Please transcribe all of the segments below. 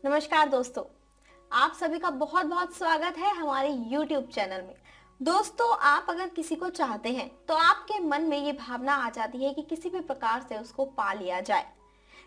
नमस्कार दोस्तों, आप सभी का बहुत बहुत स्वागत है हमारे YouTube चैनल में। दोस्तों, आप अगर किसी को चाहते हैं तो आपके मन में ये भावना आ जाती है कि किसी भी प्रकार से उसको पा लिया जाए।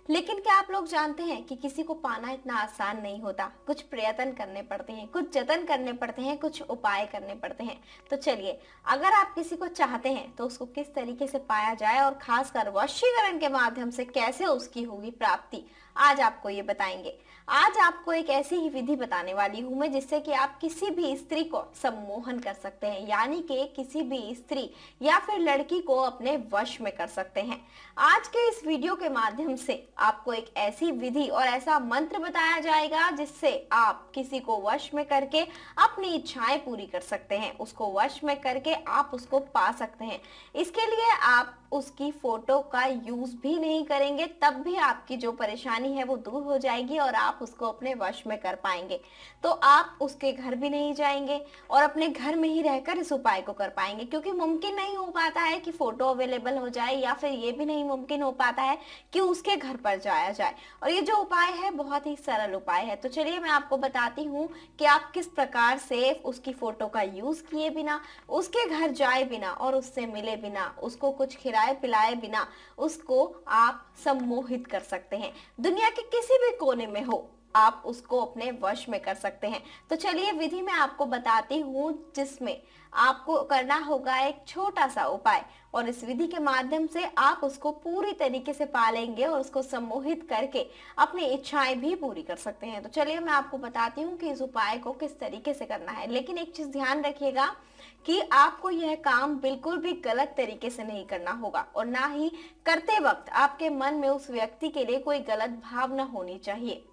लेकिन क्या आप लोग जानते हैं कि किसी को पाना इतना आसान नहीं होता। कुछ प्रयत्न करने पड़ते हैं, कुछ जतन करने पड़ते हैं, कुछ उपाय करने पड़ते हैं। तो चलिए, अगर आप किसी को चाहते हैं तो उसको किस तरीके से पाया जाए और खासकर वशीकरण के माध्यम से कैसे उसकी होगी प्राप्ति, आज आपको ये बताएंगे। आज आपको एक ऐसी ही विधि बताने वाली हूं मैं जिससे कि आप किसी भी स्त्री को सम्मोहन कर सकते हैं, यानी कि किसी भी स्त्री या फिर लड़की को अपने वश में कर सकते हैं। आज के इस वीडियो के माध्यम से आपको एक ऐसी विधि और ऐसा मंत्र बताया जाएगा जिससे आप किसी को वश में करके अपनी इच्छाएं पूरी कर सकते हैं, उसको वश में करके आप उसको पा सकते हैं। इसके लिए आप उसकी फोटो का यूज भी नहीं करेंगे, तब भी आपकी जो परेशानी है वो दूर हो जाएगी और आप उसको अपने वश में कर पाएंगे। तो आप उसके घर भी नहीं जाएंगे और अपने घर में ही रहकर इस उपाय को कर पाएंगे, क्योंकि मुमकिन नहीं हो पाता है कि फोटो अवेलेबल हो जाए, या फिर ये भी नहीं मुमकिन हो पाता है कि उसके घर पर जाया जाए। और ये जो उपाय है बहुत ही सरल उपाय है। तो चलिए मैं आपको बताती हूँ कि आप किस प्रकार से उसकी फोटो का यूज किए बिना, उसके घर जाए बिना और उससे मिले बिना, उसको कुछ खिलाए पिलाए बिना उसको आप सम्मोहित कर सकते हैं। दुनिया के किसी भी कोने में हो, आप उसको अपने वश में कर सकते हैं। तो चलिए विधि मैं आपको बताती हूँ, जिसमें आपको करना होगा एक छोटा सा उपाय, और इस विधि के माध्यम से आप उसको पूरी तरीके से पालेंगे और उसको सम्मोहित करके अपनी इच्छाएं भी पूरी कर सकते हैं। तो चलिए मैं आपको बताती हूँ कि इस उपाय को किस तरीके से करना है। लेकिन एक चीज ध्यान रखिएगा कि आपको यह काम बिल्कुल भी गलत तरीके से नहीं करना होगा, और ना ही करते वक्त आपके मन में उस व्यक्ति के लिए कोई गलत भावना होनी चाहिए।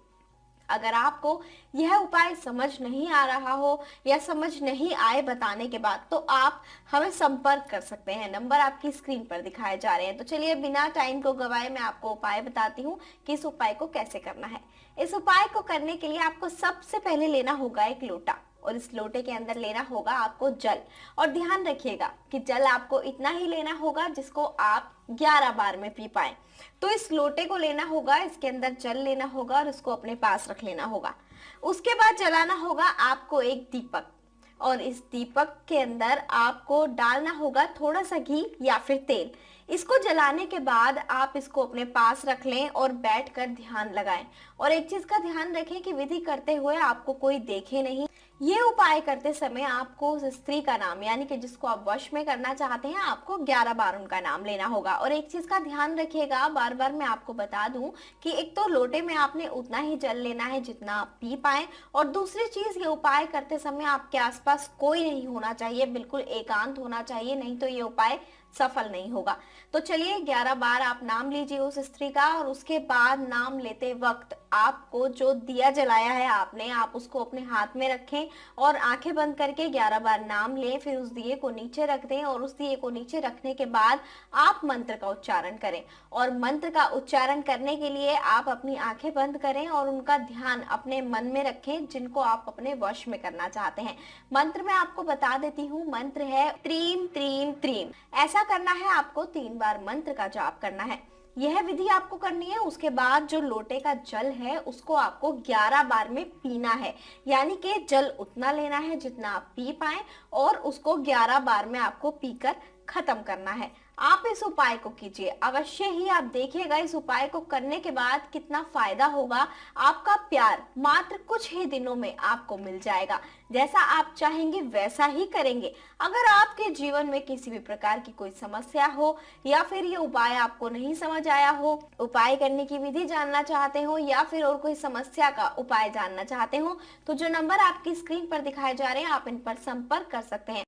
अगर आपको यह उपाय समझ नहीं आ रहा हो या समझ नहीं आए बताने के बाद, तो आप हमें संपर्क कर सकते हैं। नंबर आपकी स्क्रीन पर दिखाए जा रहे हैं। तो चलिए बिना टाइम को गवाए मैं आपको उपाय बताती हूँ कि इस उपाय को कैसे करना है। इस उपाय को करने के लिए आपको सबसे पहले लेना होगा एक लोटा, और इस लोटे के अंदर लेना होगा आपको जल। और ध्यान रखिएगा कि जल आपको इतना ही लेना होगा जिसको आप 11 बार में पी पाए। तो इस लोटे को लेना होगा, इसके अंदर जल लेना होगा और उसको अपने पास रख लेना होगा। उसके बाद जलाना होगा आपको एक दीपक, और इस दीपक के अंदर आपको डालना होगा थोड़ा सा घी या फिर तेल। इसको जलाने के बाद आप इसको अपने पास रख लें और बैठकर ध्यान लगाएं। और एक चीज का ध्यान रखें कि विधि करते हुए आपको कोई देखे नहीं। ये उपाय करते समय आपको उस स्त्री का नाम, यानी कि जिसको आप वश में करना चाहते हैं, आपको 11 बार उनका नाम लेना होगा। और एक चीज का ध्यान रखिएगा, बार बार मैं आपको बता दूं कि एक तो लोटे में आपने उतना ही जल लेना है जितना आप पी पाए, और दूसरी चीज ये उपाय करते समय आपके आसपास कोई नहीं होना चाहिए, बिल्कुल एकांत होना चाहिए, नहीं तो ये उपाय सफल नहीं होगा। तो चलिए 11 बार आप नाम लीजिए उस स्त्री का, और उसके बाद नाम लेते वक्त आपको जो दिया जलाया है आपने, आप उसको अपने हाथ में रखें और आंखें बंद करके 11 बार नाम लें। फिर उस दिए को नीचे रख दें, और उस दिए को नीचे रखने के बाद आप मंत्र का उच्चारण करें। और मंत्र का उच्चारण करने के लिए आप अपनी आंखें बंद करें और उनका ध्यान अपने मन में रखें जिनको आप अपने वश में करना चाहते हैं। मंत्र मैं आपको बता देती हूँ, मंत्र है त्रीम त्रीम त्रीम। ऐसा करना है, आपको 3 बार मंत्र का जाप करना है। यह विधि आपको करनी है। उसके बाद जो लोटे का जल है उसको आपको 11 बार में पीना है, यानी कि जल उतना लेना है जितना आप पी पाए, और उसको 11 बार में आपको पीकर खत्म करना है। आप इस उपाय को कीजिए अवश्य ही, आप देखिएगा इस उपाय को करने के बाद कितना फायदा होगा। आपका प्यार मात्र कुछ ही दिनों में आपको मिल जाएगा। जैसा आप चाहेंगे वैसा ही करेंगे। अगर आपके जीवन में किसी भी प्रकार की कोई समस्या हो, या फिर ये उपाय आपको नहीं समझ आया हो, उपाय करने की विधि जानना चाहते हो, या फिर और कोई समस्या का उपाय जानना चाहते हो, तो जो नंबर आपकी स्क्रीन पर दिखाए जा रहे हैं आप इन पर संपर्क कर सकते हैं।